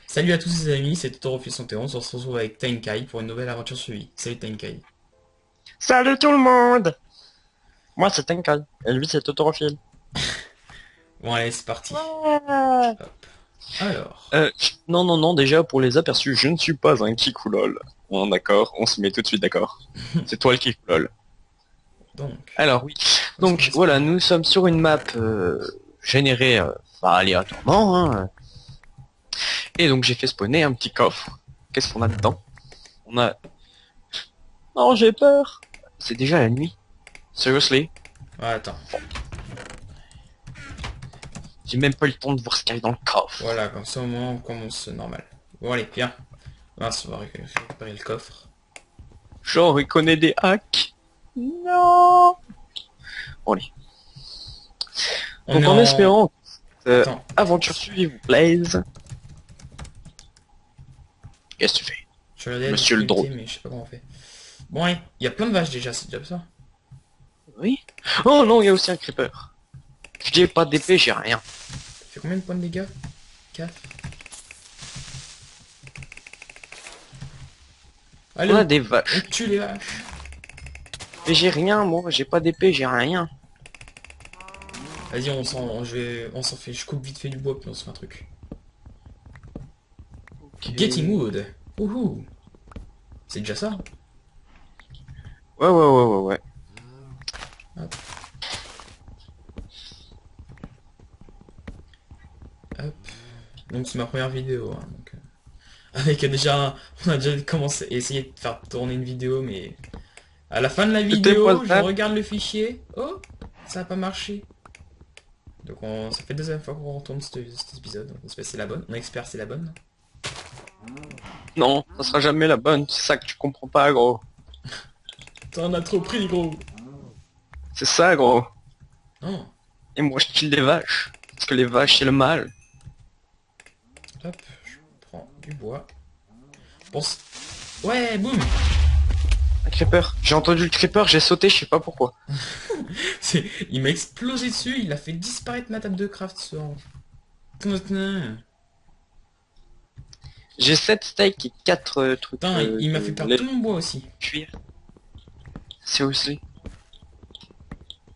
Salut à tous les amis, c'est Totoro 101, on se retrouve avec Tenkai pour une nouvelle aventure suivie. Salut Tenkai. Salut tout le monde! Moi c'est Tenkai, et lui c'est Totorophile. Bon allez, c'est parti. Ouais. Hop. Alors, Euh, non, non, non, déjà pour les aperçus, je ne suis pas un Kikulol. Bon, d'accord, on se met tout de suite d'accord. C'est toi le Kikulol. donc, Alors oui, où est-ce qu'on donc va voilà, spawner? nous sommes sur une map générée aléatoirement, hein. Et donc j'ai fait spawner un petit coffre. Qu'est-ce qu'on a dedans? On a... Oh, j'ai peur! C'est déjà la nuit. Seriously? Ah, attends, J'ai même pas eu le temps de voir ce qu'il y avait dans le coffre. voilà, comme ça au moins on commence normal. Bon allez, viens. Mince, on va récupérer le coffre. Genre, il connaît des hacks. Non! Bon, allez. On est Donc en en... espérant que Attends, aventure suivie vous plaise. Qu'est-ce que tu fais, je regardais la monsieur le drôle? difficulté mais je sais pas comment on fait. Bon allez, il y a plein de vaches déjà, c'est déjà ça. Oui. Oh non, il y a aussi un creeper. J'ai pas d'épée, j'ai rien. Ça fait combien de points de dégâts? 4. Allez, On a on, des on vaches. tue les vaches. Mais j'ai rien, moi. J'ai pas d'épée, j'ai rien. Vas-y, on s'en fait, je coupe vite fait du bois puis on se fait un truc. Ok. Getting Ouais, wood. Wouhou. C'est déjà ça. ouais, ouais, ouais, ouais. Hop, hop. Donc c'est ma première vidéo, hein, donc, avec déjà, on a déjà commencé, essayé de faire tourner une vidéo, mais à la fin de la C'était vidéo, je voisin. regarde le fichier. Oh, ça a pas marché. Donc ça fait deuxième fois qu'on retourne cet épisode. On espère que c'est la bonne. On espère que c'est la bonne. Non, ça sera jamais la bonne. C'est ça que tu comprends pas, gros. T'en as trop pris, gros. C'est ça, gros. Non. Et moi, je kill des vaches. Parce que les vaches, c'est le mal. Hop, je prends du bois. Je pense. Ouais, boum. Un creeper. J'ai entendu le creeper, j'ai sauté, je sais pas pourquoi. Il m'a explosé dessus. Il a fait disparaître ma table de craft. Putain, J'ai 7 steaks et 4 trucs il m'a fait de perdre lait tout mon bois aussi. cuire. C'est aussi.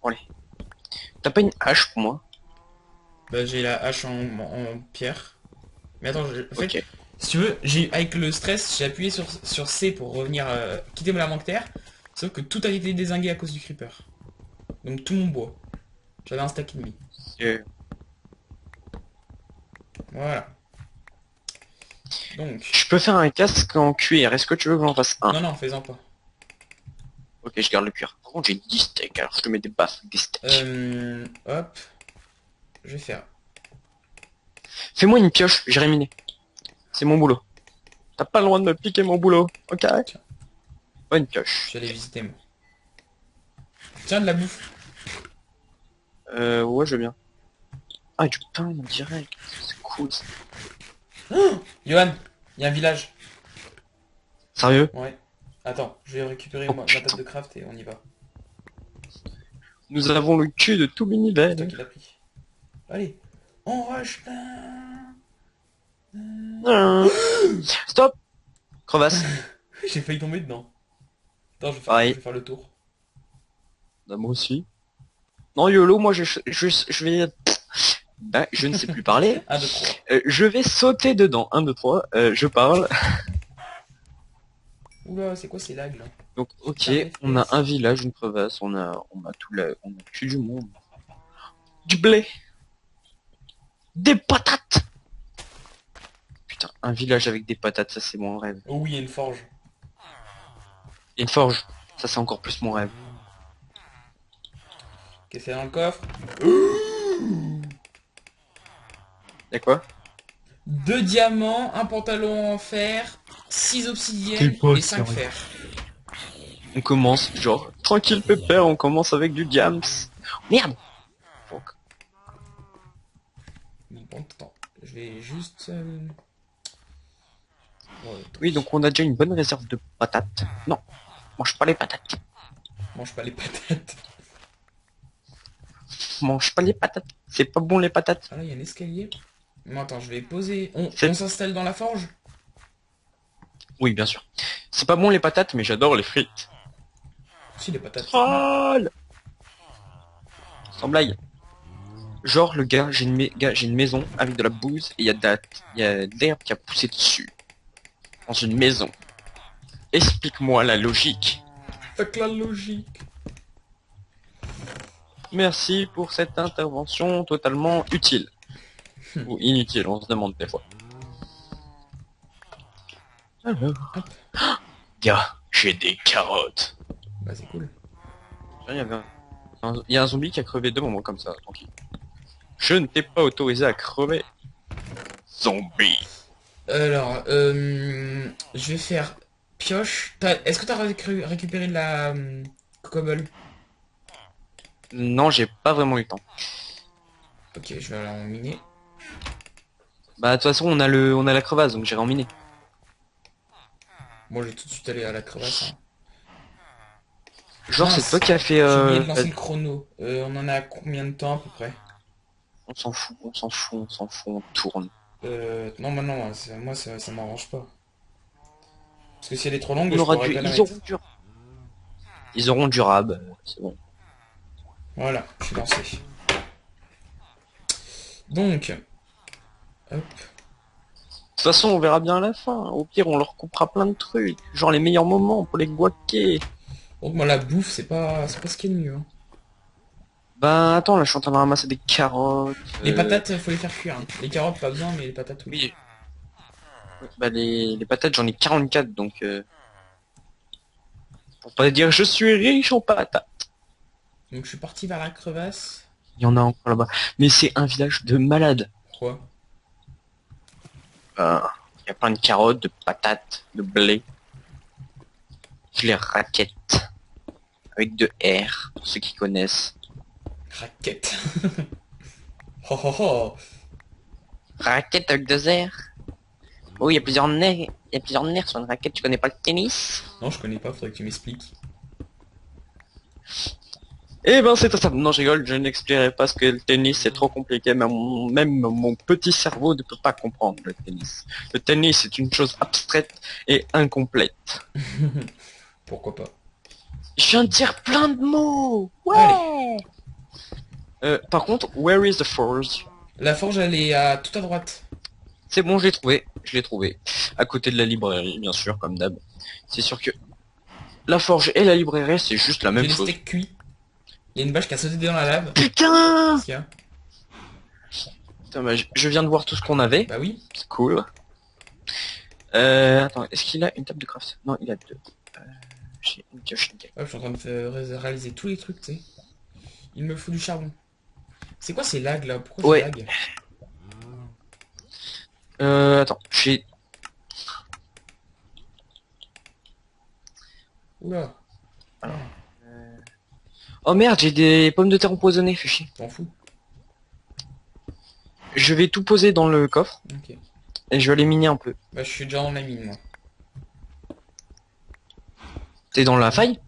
Bon, allez. T'as pas une hache pour moi? Bah, j'ai la hache en pierre. Mais attends, en fait, Ok. si tu veux, avec le stress, j'ai appuyé sur C pour revenir quitter la banque terre. Sauf que tout a été dézingué à cause du creeper. Donc tout mon bois. J'avais un stack et demi. Euh, Voilà. Donc. Je peux faire un casque en cuir. Est-ce que tu veux que j'en fasse un? Non, non, fais-en pas. Ok, je garde le cuir. Par contre, j'ai 10 steaks, alors je te mets des baffes, des steaks. Hop. Je vais faire. Fais-moi une pioche, j'irai miner. C'est mon boulot. T'as pas le droit de me piquer mon boulot, ok? Tiens, Pas une pioche. je vais aller visiter moi. Tiens, de la bouffe. Ouais, je veux bien. Ah, du pain en direct. C'est cool, ça. Johan, il y a un village. Sérieux? Ouais. Attends, je vais récupérer Oh ma table putain. de craft et on y va. Nous avons le cul de tout C'est toi qui l'univers. l'as pris. Allez. On rush là. Ah. Stop! Crevasse. J'ai failli tomber dedans. Attends, je Pareil. vais faire le tour. Bah, moi aussi. Non, YOLO, moi je vais... Bah, je ne sais plus parler. 1, 2, 3. Je vais sauter dedans. Un, 2, 3. Je parle. Oula, c'est quoi ces lags là? Donc, Je fais ok, 40 on a un FPS. village, une crevasse, on a que du monde. Du blé, des patates. Putain, un village avec des patates, ça c'est mon rêve. Oh oui, il y a une forge. Et une forge, ça c'est encore plus mon rêve. Qu'est-ce qu'il y a dans le coffre? Y'a quoi? 2 diamants, un pantalon en fer, 6 Quel obsidiennes et pote, 5 sérieux. fer. On commence, genre, tranquille pépère, on commence avec du diams. Merde. Fuck. Bon, attends, je vais juste... voir le Oui, truc. donc on a déjà une bonne réserve de patates. Non, mange pas les patates. Mange pas les patates. Mange pas les patates. C'est pas bon les patates. Ah là, il y a un escalier. Non, attends, je vais poser. C'est- On s'installe dans la forge? Oui, bien sûr. C'est pas bon les patates, mais j'adore les frites. Si, les patates. Troll. Sans blague. Genre, le gars, j'ai une maison avec de la bouse et il y a de l'herbe qui a poussé dessus. Dans une maison. Explique-moi la logique. Avec la logique. Merci pour cette intervention totalement utile. Ou inutile, on se demande des fois. Alors. Hop. Gars, j'ai des carottes. Bah, c'est cool. Il y a un zombie qui a crevé 2 moments comme ça, tranquille. Je ne t'ai pas autorisé à crever. Zombie. Alors, je vais faire pioche. Est-ce que t'as récupéré de la cobble? Non, j'ai pas vraiment eu le temps. Ok, je vais aller en miner. Bah, de toute façon, on a la crevasse, donc j'irai en miner. Moi, je vais tout de suite aller à la crevasse, hein. Genre, c'est toi Mince, qui as fait, j'ai oublié de lancer le chrono. On en a combien de temps à peu près? On s'en fout, on s'en fout, on s'en fout, on tourne. Non, bah non, moi ça m'arrange pas. Parce que si elle est trop longue, On je aura pourrais du, pas la mettre. ils auront du rab, c'est bon. Voilà, je suis lancé. Donc, hop. De toute façon, on verra bien à la fin. Au pire, on leur coupera plein de trucs. Genre les meilleurs moments pour les guaquer. Donc moi la bouffe, c'est pas ce qui est le mieux, hein. Bah, attends, là, je suis en train de ramasser des carottes. Les patates, faut les faire cuire, hein. Les carottes, pas besoin, mais les patates, oui. Oui. Bah, les patates, j'en ai 44, donc... Pour pas dire je suis riche en patates. Donc je suis parti vers la crevasse. Il y en a encore là-bas. Mais c'est un village de malades. Pourquoi? Il y a plein de carottes, de patates, de blé. Je les raquette. Avec de R, pour ceux qui connaissent. Raquette. Oh oh oh. Raquette avec 2 R. Oh, il y a plusieurs nerfs. Il y a plusieurs nerfs sur une raquette. Tu connais pas le tennis? Non, je connais pas, faudrait que tu m'expliques. Eh ben c'est ça. Non, je rigole, je n'expliquerai pas ce que le tennis, c'est trop compliqué. Même mon petit cerveau ne peut pas comprendre le tennis. Le tennis est une chose abstraite et incomplète. Pourquoi pas? Je viens de dire plein de mots. Allez. Par contre, where is the forge? La forge, elle est à tout à droite. C'est bon, je l'ai trouvé. Je l'ai trouvé. À côté de la librairie, bien sûr, comme d'hab. C'est sûr que la forge et la librairie, c'est juste la J'ai même des chose. steaks cuits. Il y a une vache qui a sauté dans la lave. Putain! Qu'est-ce qu'il y a? Putain, bah, je viens de voir tout ce qu'on avait. Bah oui. C'est cool. Attends, est-ce qu'il a une table de craft? Non, il a 2. J'ai une pioche, nickel. Hop, je suis en train de réaliser tous les trucs, tu sais. Il me faut du charbon. C'est quoi ces lags là? Pourquoi Ouais. ces lags? Attends, j'ai... Oula, Oh merde, j'ai des pommes de terre empoisonnées, fais chier. t'en fous. Je vais tout poser dans le coffre, Ok. et je vais les miner un peu. Bah je suis déjà dans la mine moi. T'es dans la faille?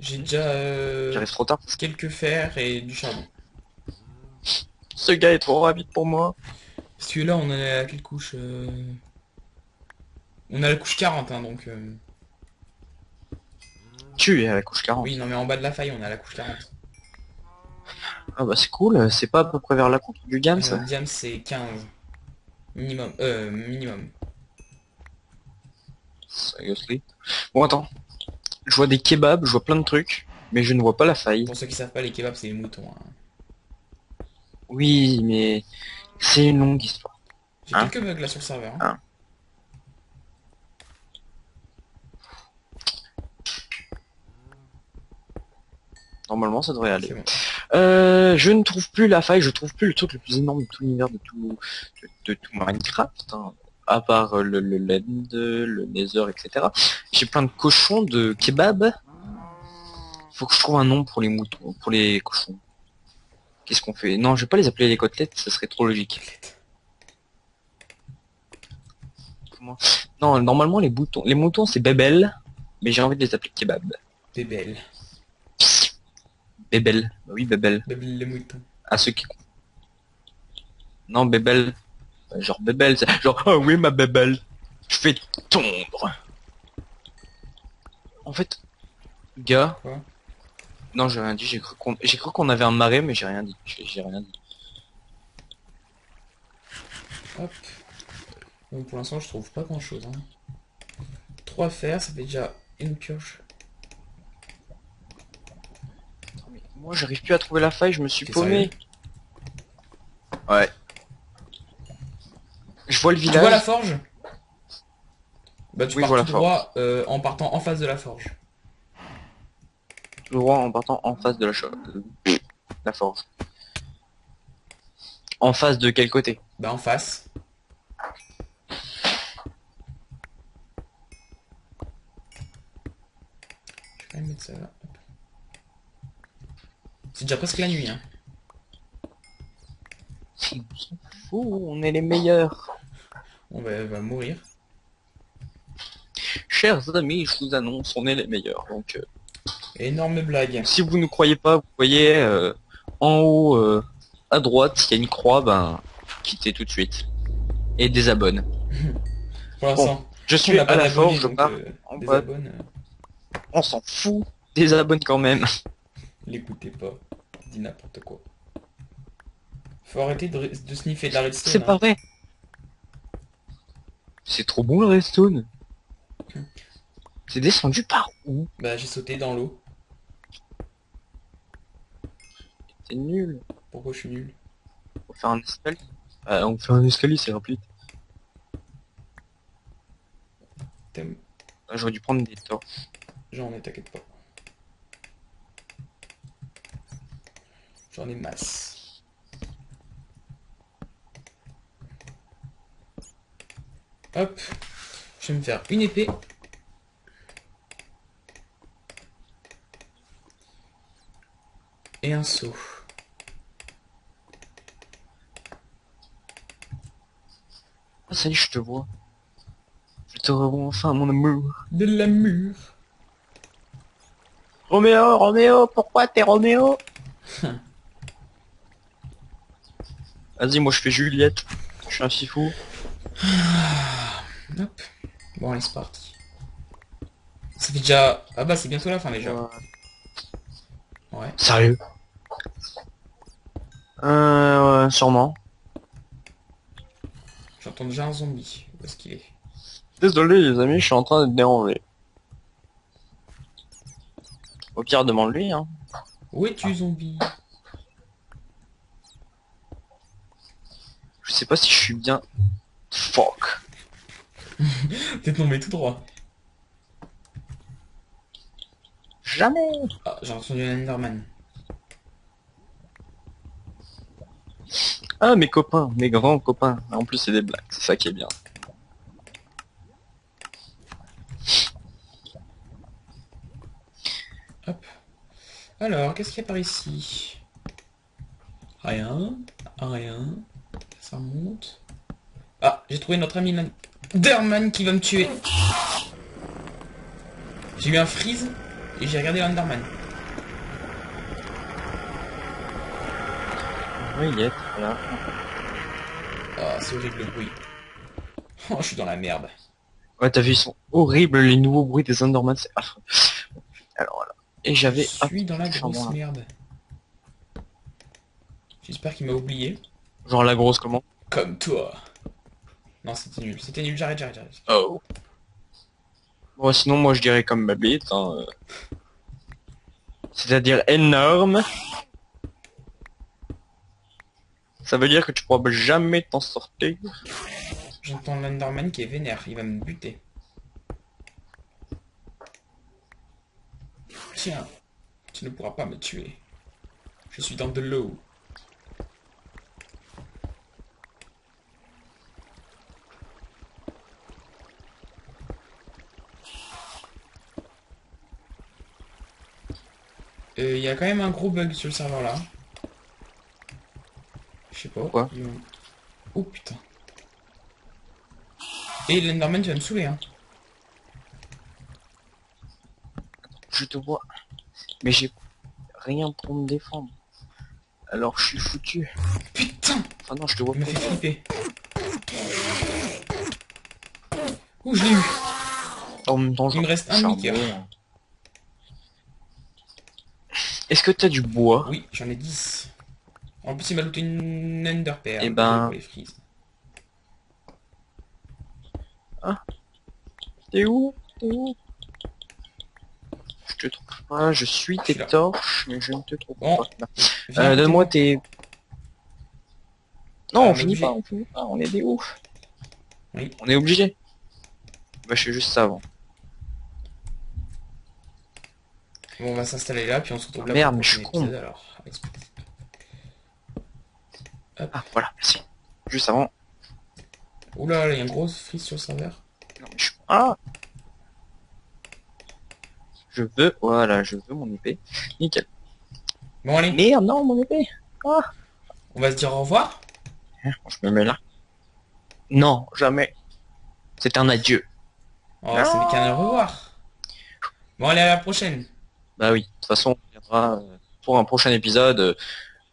J'ai déjà J'arrive trop tard. quelques fers et du charbon. Ce gars est trop rapide pour moi. Parce que là on est à quelle couche On a la couche 40 hein, donc... Tu es à la couche 40. Oui non mais en bas de la faille on est à la couche 40. Ah bah c'est cool, c'est pas à peu près vers la coupe du gamme ça. Diam c'est 15. Minimum. Minimum. Seriously. Bon attends. Je vois des kebabs, je vois plein de trucs, mais je ne vois pas la faille. Pour ceux qui savent pas, les kebabs c'est les moutons, hein. Oui, mais c'est une longue histoire. J'ai Hein quelques bugs là sur le serveur, hein. Hein. Normalement ça devrait aller. C'est bon. Je ne trouve plus la faille, je trouve plus le truc le plus énorme de tout l'univers de tout Minecraft, hein. À part le Land, le Nether, etc. J'ai plein de cochons, de kebab. Faut que je trouve un nom pour les moutons, pour les cochons. Qu'est-ce qu'on fait? Non, je vais pas les appeler les côtelettes, ça serait trop logique. Comment? Non, normalement les moutons c'est bébel, mais j'ai envie de les appeler kebab. T'es belle. Bébel, bah oui bébel. Bébel les moutons. À ceux qui... Non, bébelle. Genre bébelle, c'est genre, oh oui, ma bébelle. Je fais tondre. En fait, gars, Quoi? non, j'ai rien dit, j'ai cru qu'on avait un marais, mais j'ai rien dit. J'ai rien dit. Hop. Donc pour l'instant, je trouve pas grand chose. Hein. 3 fer, ça fait déjà une pioche. Attends, mais moi, j'arrive plus à trouver la faille, je me suis T'es sérieux? paumé. Ouais. Je vois le Tu vois la village. forge? Bah tu Oui, je pars vois tout la forge. droit en partant en face de la forge. Je vois en partant en face de la forge. En face de quel côté? Bah en face. Je vais quand même mettre ça là. Hop. C'est déjà presque la nuit, hein. On s'en fout, on est les meilleurs. Elle va mourir. Chers amis, je vous annonce, on est les meilleurs. Donc, Énorme blague. si vous ne croyez pas, vous voyez en haut à droite, il y a une croix, ben, quittez tout de suite. Et désabonne. Pour Bon, l'instant, je on suis n'a à pas la d'abonnés, forge, je donc pars en des bas. abonnés, On s'en fout, désabonne quand même. l'écoutez pas. Dis n'importe quoi. Faut arrêter de sniffer de la C'est redstone, pas hein. vrai. C'est trop bon le redstone. C'est descendu par où? Bah j'ai sauté dans l'eau. C'est nul. Pourquoi je suis nul? On fait un escalier. On fait un escalier, c'est rapide. T'aimes- J'aurais dû prendre des torches. J'en ai, t'inquiète pas. J'en ai masse. Hop. Je vais me faire une épée. Et un seau. Ah, ça y est, je te vois. Je te revois enfin, mon amour. De la mûre. Roméo, Roméo, pourquoi t'es Roméo? Vas-y, moi je fais Juliette. Je suis un fifou. Hop. Bon allez c'est parti. Ça fait déjà... Ah bah c'est bientôt la fin déjà. Ouais. Ouais. Sérieux? Ouais, sûrement. J'entends déjà un zombie. Où est-ce qu'il est? Désolé les amis, je suis en train de te déranger. Au pire, demande-lui, hein. Où es-tu zombie? Je sais pas si je suis bien. Fuck. T'es tombé tout droit. Jamais. Ah j'ai entendu un Enderman. Ah, mes copains, mes grands copains. En plus, c'est des blagues, c'est ça qui est bien. Hop. Alors, qu'est-ce qu'il y a par ici? Rien. Rien. Ça remonte. Ah, j'ai trouvé notre ami l'Enderman qui va me tuer. J'ai eu un freeze et j'ai regardé l'Enderman. Oui, il est, voilà. Ah, c'est horrible le bruit. Oh, je suis dans la merde. Ouais, t'as vu, ils sont horribles, les nouveaux bruits des Enderman, c'est affreux. Alors voilà. Et Je j'avais... Hop, suis dans la grosse charbon, là. merde. J'espère qu'il m'a oublié. Genre la grosse comment? Comme toi. Non, c'était nul. C'était nul. J'arrête. Oh. Bon, sinon, moi, je dirais comme ma bite, hein. C'est-à-dire énorme. Ça veut dire que tu pourras jamais t'en sortir. J'entends l'Enderman qui est vénère. Il va me buter. Tiens, tu ne pourras pas me tuer. Je suis dans de l'eau. Il y a quand même un gros bug sur le serveur là. Je sais pas. Quoi? Oh putain. Et l'Enderman tu vas me saouler hein. Je te vois. Mais j'ai rien pour me défendre. Alors je suis foutu. Putain, Ah non, je te vois il m'a pas. fait flipper. Ouh, je l'ai eu. En même temps, Il me reste un demi-cœur. Est-ce que t'as du bois? Oui, j'en ai 10. En plus, il m'a looté une Ender Pearl. Eh Désolé ben... pour les frises. Ah, t'es où? T'es où? Je te trouve pas, je suis Je suis tes là. torches, mais je ne te trouve Bon, pas. viens à côté de Donne-moi moi. tes... Non, Ah, on on est finit pas, obligé. on finit pas, on est des ouf. Oui. On est obligé. Bah, je fais juste ça avant. Bon, on va s'installer là, puis on se Ah retrouve là pour merde, le mais je prochain suis con. épisode alors. Avec Spotty. Hop. Ah, voilà, merci. Juste avant. Oula, il y a une grosse frise sur le serveur. Non, mais je suis... Ah! Je veux, voilà, je veux mon épée. Nickel. Bon, allez, Merde, non, mon épée. Ah! on va se dire au revoir. Je me mets là. Non, jamais. C'est un adieu. Oh, ce n'est qu'un au Non. revoir. Bon, allez, à la prochaine. Bah oui, de toute façon, on reviendra pour un prochain épisode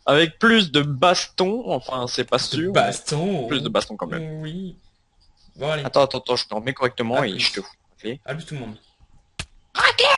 avec plus de baston. Enfin, c'est pas De sûr, mais plus de baston. baston quand même. Oui. Bon, allez. Attends, je te remets correctement À et je te plus. fous. À plus tout le monde.